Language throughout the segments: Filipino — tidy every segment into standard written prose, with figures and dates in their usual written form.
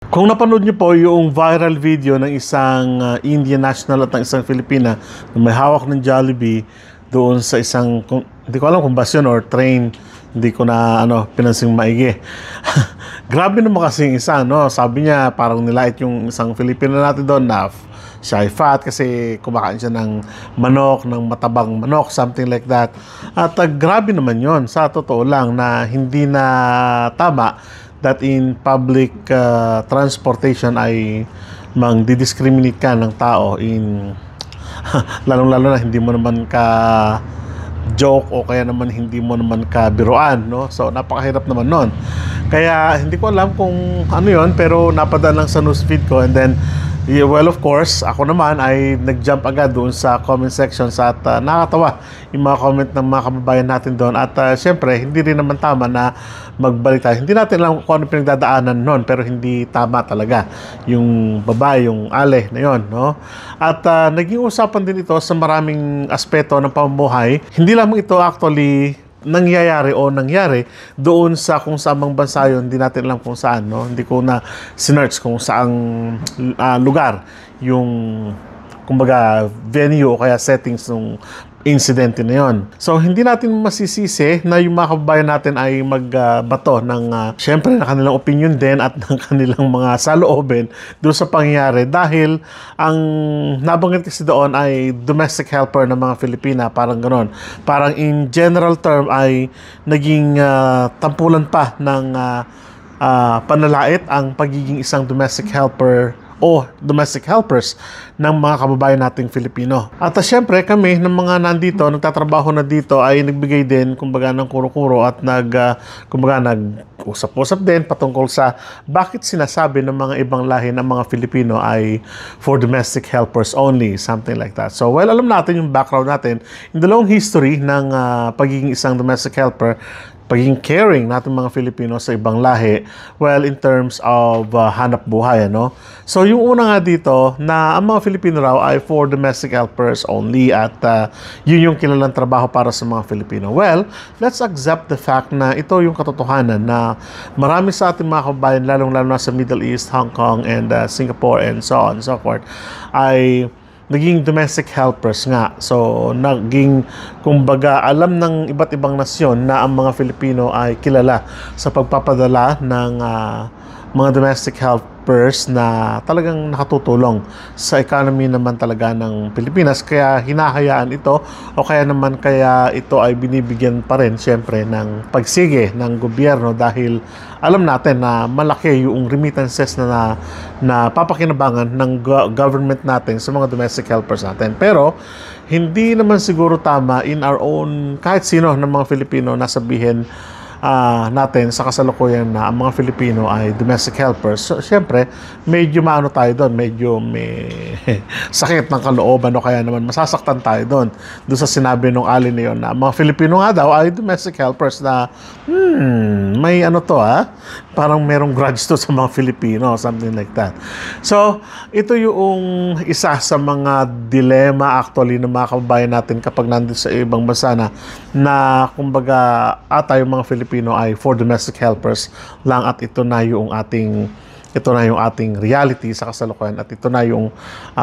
Kung napanood niyo po yung viral video ng isang Indian national at ng isang Filipina na may hawak ng Jollibee doon sa isang, hindi ko alam kung bus yun or train, hindi ko na pinansing maigi. Grabe naman kasi yung isa, no? Sabi niya parang nilait yung isang Filipina natin doon na siya ay fat kasi kumakain siya ng manok, ng matabang manok, something like that. At grabe naman yon sa totoo lang na hindi na tama that in public transportation ay mang-discriminate ka ng tao in lalong-lalo na hindi mo naman ka joke o kaya naman hindi mo naman ka biruan, no? So napakahirap naman nun. Kaya hindi ko alam kung ano yon, pero napadala lang sa newsfeed ko, and then well, of course, ako naman ay nag-jump agad doon sa comment section at nakakatawa yung mga comment ng mga kababayan natin doon. At syempre, hindi rin naman tama na magbalita. Hindi natin alam kung ano pinagdadaanan noon, pero hindi tama talaga yung babae, yung ale na yon, no? At naging usapan din ito sa maraming aspeto ng pamumuhay. Hindi lamang ito actually nangyayari o nangyari doon sa kung saang bansa yun, hindi natin alam kung saan, no? Hindi ko na sinearch kung saang lugar yung kumbaga venue o kaya settings ng incident na yon. So hindi natin masisisi na yung mga kababayan natin ay magbato ng syempre na kanilang opinion din at ng kanilang mga saloobin doon sa pangyayari, dahil ang nabanggit kasi doon ay domestic helper ng mga Filipina, parang gano'n. Parang in general term ay naging tampulan pa ng panalait ang pagiging isang domestic helper o domestic helpers ng mga kababayan nating Filipino. At syempre kami ng mga nandito, nagtatrabaho na dito, ay nagbigay din kumbaga ng kuro-kuro at nag-usap-usap din patungkol sa bakit sinasabi ng mga ibang lahi ng mga Filipino ay for domestic helpers only, something like that. So well, alam natin yung background natin in the long history ng pagiging isang domestic helper, pagiging caring natin mga Filipino sa ibang lahi, well, in terms of hanap buhay, ano? So, yung una nga dito, na ang mga Filipino raw ay for domestic helpers only, at yun yung kilalang trabaho para sa mga Filipino. Well, let's accept the fact na ito yung katotohanan na marami sa ating mga kababayan, lalong-lalo na sa Middle East, Hong Kong, and Singapore, and so on and so forth, ay naging domestic helpers nga. So, naging, kumbaga, alam ng iba't ibang nasyon na ang mga Filipino ay kilala sa pagpapadala ng mga domestic helpers na talagang nakatutulong sa economy naman talaga ng Pilipinas. Kaya hinahayaan ito, o kaya naman kaya ito ay binibigyan pa rin syempre ng pagsige ng gobyerno, dahil alam natin na malaki yung remittances na papakinabangan ng government natin sa mga domestic helpers natin. Pero hindi naman siguro tama in our own, kahit sino ng mga Filipino nasabihin natin sa kasalukuyan na ang mga Filipino ay domestic helpers. So, syempre, medyo maano tayo doon, medyo may sakit ng kalooban, o kaya naman masasaktan tayo doon sa sinabi nung alin na yun na mga Filipino nga daw ay domestic helpers, na may ano to parang merong grudge to sa mga Filipino, something like that. So, ito yung isa sa mga dilema actually ng mga kababayan natin kapag nandito sa ibang bansa na kumbaga tayo mga Filipino ay for domestic helpers lang, at ito na yung ating reality sa kasalukuyan, at ito na yung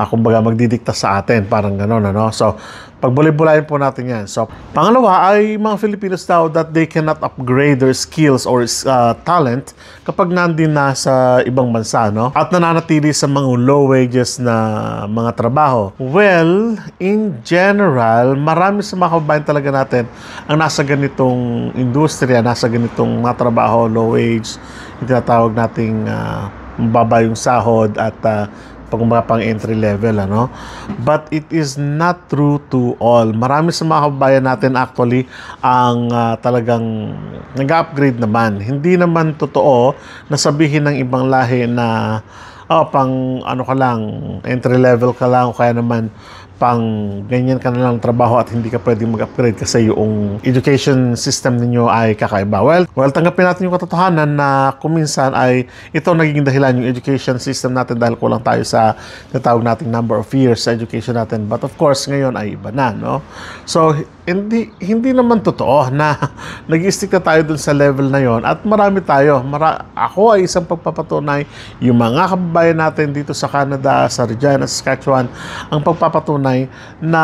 kumbaga magdidikta sa atin, parang gano'n, ano? So, pagbulay-bulayin po natin yan. So, pangalawa ay mga Filipinos daw that they cannot upgrade their skills or talent kapag nandun na sa ibang bansa, no? At nananatili sa mga low wages na mga trabaho. Well, in general, marami sa mga kababayan talaga natin ang nasa ganitong industriya, nasa ganitong mga trabaho, low wage, yung tinatawag nating mababa yung sahod, at pang entry level, ano? But it is not true to all. Marami sa mga kababayan natin actually ang talagang nag-upgrade naman. Hindi naman totoo na sabihin ng ibang lahi na pang ano ka lang, entry level ka lang, o kaya naman pang ganyan ka na lang trabaho at hindi ka pwedeng mag-upgrade kasi yung education system ninyo ay kakaiba. Well, tanggapin natin yung katotohanan na kuminsan ay ito naging dahilan yung education system natin dahil kulang tayo sa natawag nating number of years sa education natin. But of course, ngayon ay iba na, no? So, hindi naman totoo na nag-stick na tayo dun sa level na yon at marami tayo. Ako ay isang pagpapatunay, yung mga kababayan natin dito sa Canada, sa Regina, Saskatchewan, ang pagpapatunay na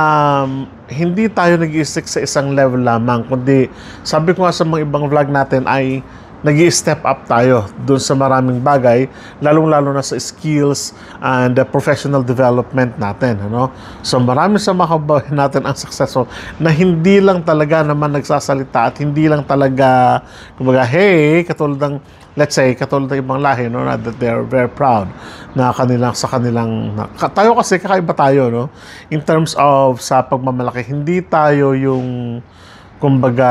hindi tayo nag-stick sa isang level lamang, kundi sabi ko nga sa mga ibang vlog natin ay nag-i-step up tayo dun sa maraming bagay, lalong-lalo na sa skills and professional development natin, ano? So marami sa mga kababayan natin ang successful na hindi lang talaga naman nagsasalita at hindi lang talaga kumbaga, hey, katulad ng let's say, katulad ng ibang lahi, no, na that they're very proud na tayo kasi kakaiba tayo, no? In terms of sa pagmamalaki, hindi tayo yung kumbaga,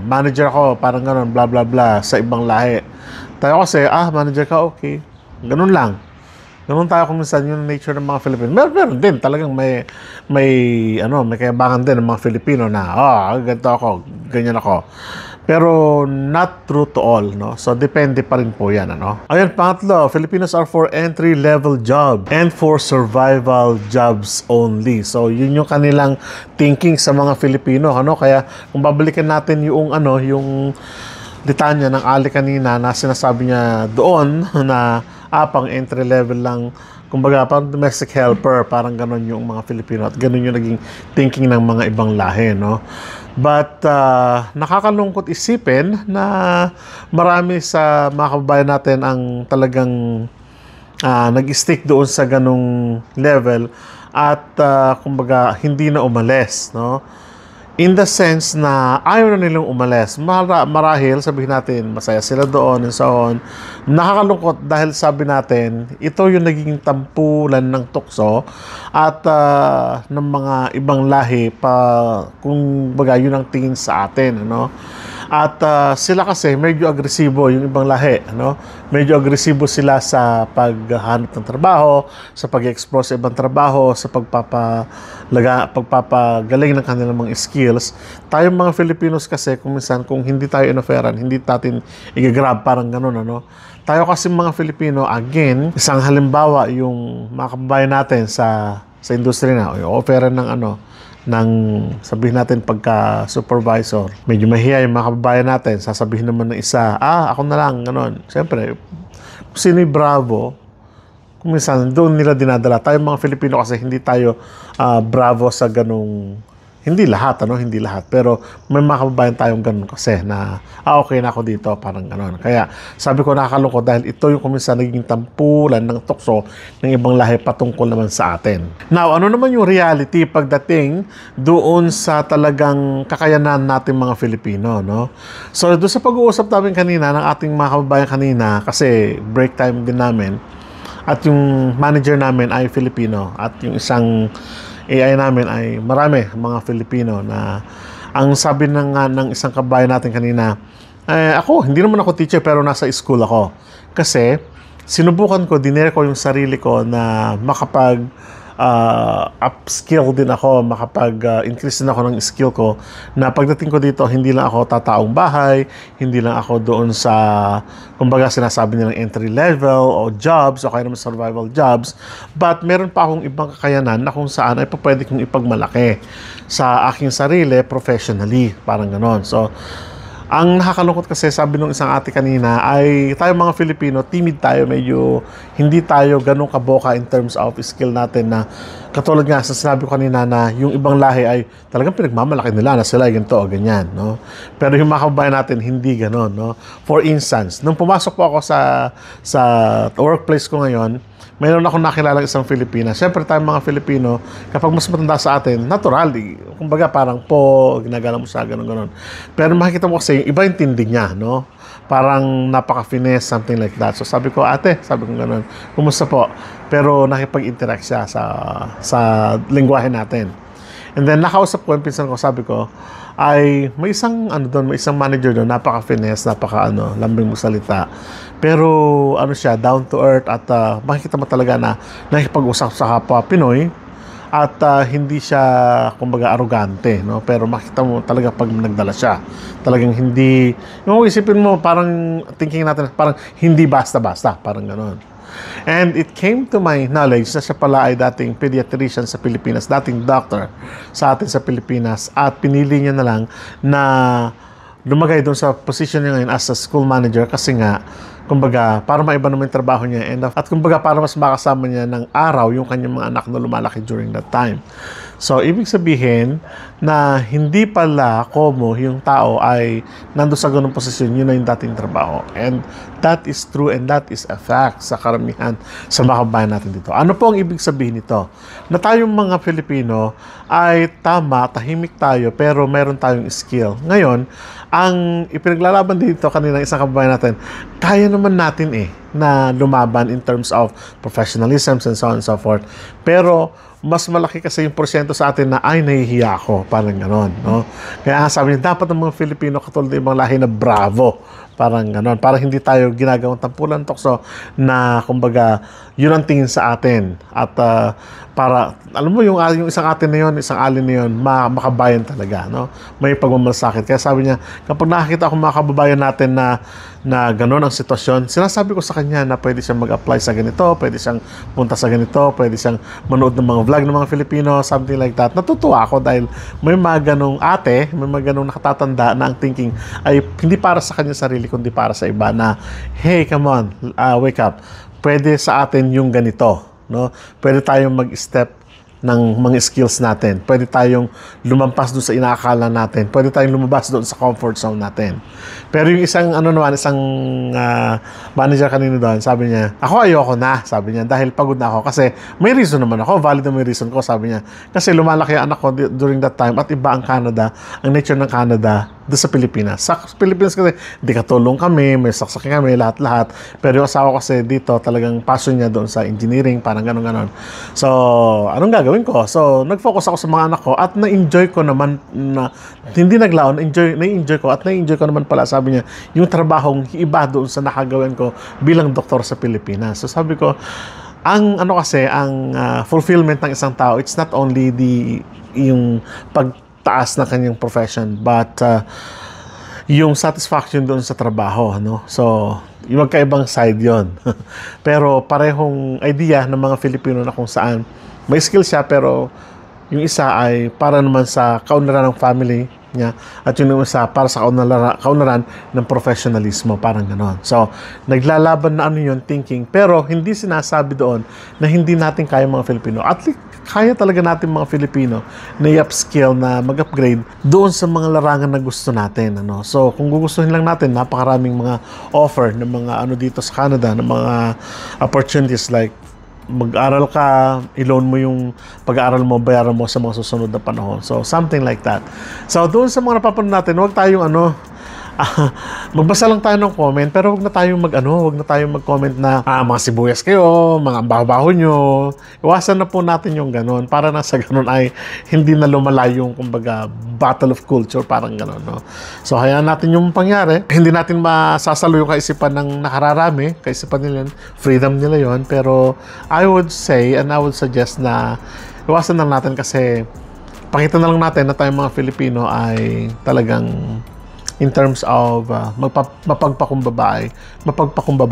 manager ako, parang gano'n, blah, blah, blah, sa ibang lahi. Tayo kasi, manager ka, okay. Ganun lang. Ganun tayo kung minsan yung nature ng mga Filipino. Meron din, talagang may kayabangan din ng mga Filipino na, ganito ako, ganyan ako. Pero not true to all, no? So, depende pa rin po yan, ano? Ayun, pangatlo, Filipinos are for entry-level job and for survival jobs only. So, yun yung kanilang thinking sa mga Filipino, ano? Kaya, kung babalikan natin yung litanya ng Ali kanina na sinasabi niya doon na, pang entry-level lang, kumbaga, parang domestic helper, parang ganon yung mga Filipino at ganon yung naging thinking ng mga ibang lahi, no? But nakakalungkot isipin na marami sa mga kababayan natin ang talagang nag-stick doon sa ganong level at kumbaga hindi na umalis, no? In the sense na ayaw na nilang umalis. Marahil, sabihin natin, masaya sila doon and so on. Nakakalungkot dahil sabi natin, ito yung naging tampulan ng tukso at ng mga ibang lahi kung baga yun ang tingin sa atin, ano? At sila kasi medyo agresibo, yung ibang lahi, ano? Medyo agresibo sila sa paghahanap ng trabaho, sa pag-explore sa ibang trabaho, sa pagpapagaling ng kanilang mga skills. Tayong mga Filipinos kasi, kung minsan, kung hindi tayo inoferan, hindi natin i-grab, parang ganun, ano? Tayo kasi mga Filipino, again, isang halimbawa, yung mga kababayan natin sa industry na, i-offeran ng sabihin natin pagka supervisor, medyo mahiya yung mga kababayan natin, sasabihin naman ng isa, ako na lang, gano'n. Siyempre, kung sino yung bravo, kung minsan doon nila dinadala. Tayo mga Filipino kasi hindi tayo bravo sa ganong, hindi lahat, hindi lahat. Pero may mga kababayan tayong ganun kasi na, okay na ako dito, parang gano'n. Kaya sabi ko nakakalungkot dahil ito yung kuminsan naging tampulan ng tukso ng ibang lahi patungkol naman sa atin. Now, ano naman yung reality pagdating doon sa talagang kakayanan nating mga Filipino, no? So, doon sa pag-uusap namin kanina ng ating mga kababayan kanina, kasi break time din namin, at yung manager namin ay Filipino, at yung isang AI namin ay marami mga Filipino na ang sabi ng isang kabayan natin kanina, hindi naman ako teacher pero nasa school ako. Kasi sinubukan ko, dinare ko yung sarili ko na upskill din ako, increase din ako ng skill ko na pagdating ko dito, hindi lang ako tataong bahay, hindi lang ako doon sa, kumbaga sinasabi nilang entry level o jobs o kaya naman survival jobs, but meron pa akong ibang kakayanan na kung saan ay pwede kong ipagmalaki sa aking sarili professionally, parang ganon. So, ang nakakalungkot kasi, sabi nung isang ate kanina, ay tayo mga Filipino, timid tayo, medyo hindi tayo ganun kaboka in terms of skill natin na katulad nga sa sinabi ko kanina na yung ibang lahi ay talagang pinagmamalaki nila na sila ay ganito o ganyan, no? Pero yung mga kababayan natin, hindi ganun, no? For instance, nung pumasok po ako sa workplace ko ngayon, mayroon akong nakilala isang Filipina. Siyempre tayong mga Filipino, kapag mas matanda sa atin, natural, kumbaga parang ginagala mo siya, gano'n. Pero makikita mo kasi, iba yung tindi niya, no? Parang napaka-finesse, something like that. So sabi ko, sabi ko gano'n, kumusta po? Pero nakipag-interact siya sa lingwahe natin. And then nakausap ko yung pinsan ko, sabi ko, ay may isang manager doon, napaka-finesse, lambing mo salita. Pero siya, down to earth at makikita mo talaga na nakikipag-usap sa kapwa Pinoy at hindi siya kumbaga arrogante, no? Pero makita mo talaga pag nagdala siya, talagang hindi, yung isipin mo parang thinking natin parang hindi basta-basta, parang gano'n. And it came to my knowledge na siya pala ay dating pediatrician sa Pilipinas, dating doctor sa atin sa Pilipinas, at pinili niya na lang na lumagay doon sa position niya ngayon as a school manager kasi nga, kumbaga, para maiba naman yung trabaho niya at kumbaga para mas makasama niya ng araw yung kanyang mga anak na lumalaki during that time. So, ibig sabihin na hindi pala komo yung tao ay nando sa ganung posisyon, yun na yung dating trabaho. And that is true and that is a fact sa karamihan sa mga kabayan natin dito. Ano po ang ibig sabihin nito? Na tayong mga Filipino ay tama, tahimik tayo, pero meron tayong skill. Ngayon, ang ipinaglalaban dito kanina isang kabayan natin, kaya naman natin na lumaban in terms of professionalism and so on and so forth. Pero mas malaki kasi yung porsyento sa atin na ay nahihiya ako, parang ganon, no? Kaya sabi niya, dapat ng mga Filipino katulad ng mga lahi na bravo, parang ganon, para hindi tayo ginagawang tampulan tukso na kumbaga yun ang tingin sa atin at para alam mo yung isang atin na yun, isang alin na yun, makabayan talaga, no? May pagmamalasakit. Kaya sabi niya, kapag nakakita ako mga kababayan natin na gano'n ang sitwasyon, sinasabi ko sa kanya na pwede siyang mag-apply sa ganito, pwede siyang punta sa ganito, pwede siyang manood ng mga vlog ng mga Filipino, something like that. Natutuwa ako dahil may mga ganong ate, may mga ganong nakatatanda na ang thinking ay hindi para sa kanya sarili, kundi para sa iba na, hey, come on, wake up. Pwede sa atin yung ganito, no? Pwede tayong mag-step ng mga skills natin. Pwede tayong lumampas doon sa inaakala natin. Pwede tayong lumabas doon sa comfort zone natin. Pero yung isang manager kanina doon, sabi niya, ako ayoko na, sabi niya, dahil pagod na ako kasi may reason naman ako, valid na may reason ko, sabi niya. Kasi lumalaki ang anak ko during that time at iba ang Canada, ang nature ng Canada doon sa Pilipinas. Sa Pilipinas kasi, di katulong kami, may saksakin kami, lahat-lahat. Pero yung asawa ko kasi dito, talagang passion niya doon sa engineering, parang ganon-ganon. So, anong gagawin ko? So, nag-focus ako sa mga anak ko at na-enjoy ko naman na, hindi naglaon, na-enjoy ko at na-enjoy ko naman pala, sabi niya, yung trabahong iba doon sa nakagawin ko bilang doktor sa Pilipinas. So, sabi ko, ang fulfillment ng isang tao, it's not only yung pagtaas ng kanyang profession, but yung satisfaction doon sa trabaho, no? So, yung magkaibang side yon. Pero parehong idea ng mga Filipino na kung saan may skill siya, pero yung isa ay para naman sa kaunlaran ng family niya at yung isa para sa kaunlaran ng professionalismo, parang ganon. So, naglalaban na yun, thinking, pero hindi sinasabi doon na hindi natin kaya mga Filipino. At least, kaya talaga natin mga Filipino na i-upskill, na mag-upgrade doon sa mga larangan na gusto natin, ano. So, kung gugustuhin lang natin, napakaraming mga offer ng mga dito sa Canada, ng mga opportunities like mag-aral ka, i-loan mo yung pag-aaral mo, bayaran mo sa mga susunod na panahon. So, something like that. So, doon sa mga napapanood natin, huwag tayong magbasa lang tayo ng comment, pero huwag na tayong mag-comment na mga sibuyas kayo, mga baho-baho nyo. Iwasan na po natin yung ganon, para na sa ganon ay hindi na lumalayo yung, kumbaga, battle of culture, parang ganon, no? So, hayaan natin yung pangyari. Hindi natin masasalo yung kaisipan ng nakararami, kaisipan nila yun, freedom nila yon. Pero I would say and I would suggest na iwasan na natin, kasi pakita na lang natin na tayong mga Filipino ay talagang in terms of mapagpakumbaba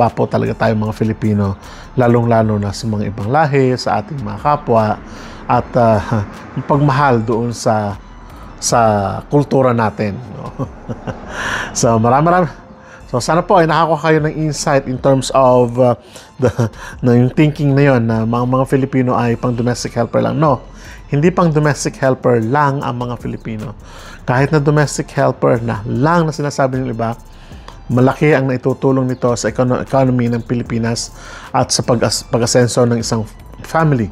po talaga tayo mga Filipino, lalong-lalo na sa mga ibang lahi, sa ating mga kapwa, at pagmahal doon sa kultura natin, no? So, marami. So, sana po ay nakakuha kayo ng insight in terms of yung thinking na yun na mga Filipino ay pang domestic helper lang. No, hindi pang domestic helper lang ang mga Filipino. Kahit na domestic helper na lang na sinasabi ng iba, malaki ang naitutulong nito sa economy ng Pilipinas at sa pag-asenso ng isang family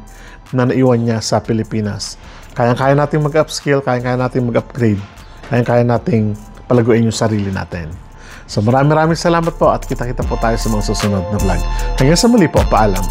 na naiwan niya sa Pilipinas. Kaya natin mag-upskill, kaya natin mag-upgrade, kaya natin palaguin yung sarili natin. So, maraming salamat po at kita-kita po tayo sa mga susunod na vlog. Hanggang sa muli po, paalam.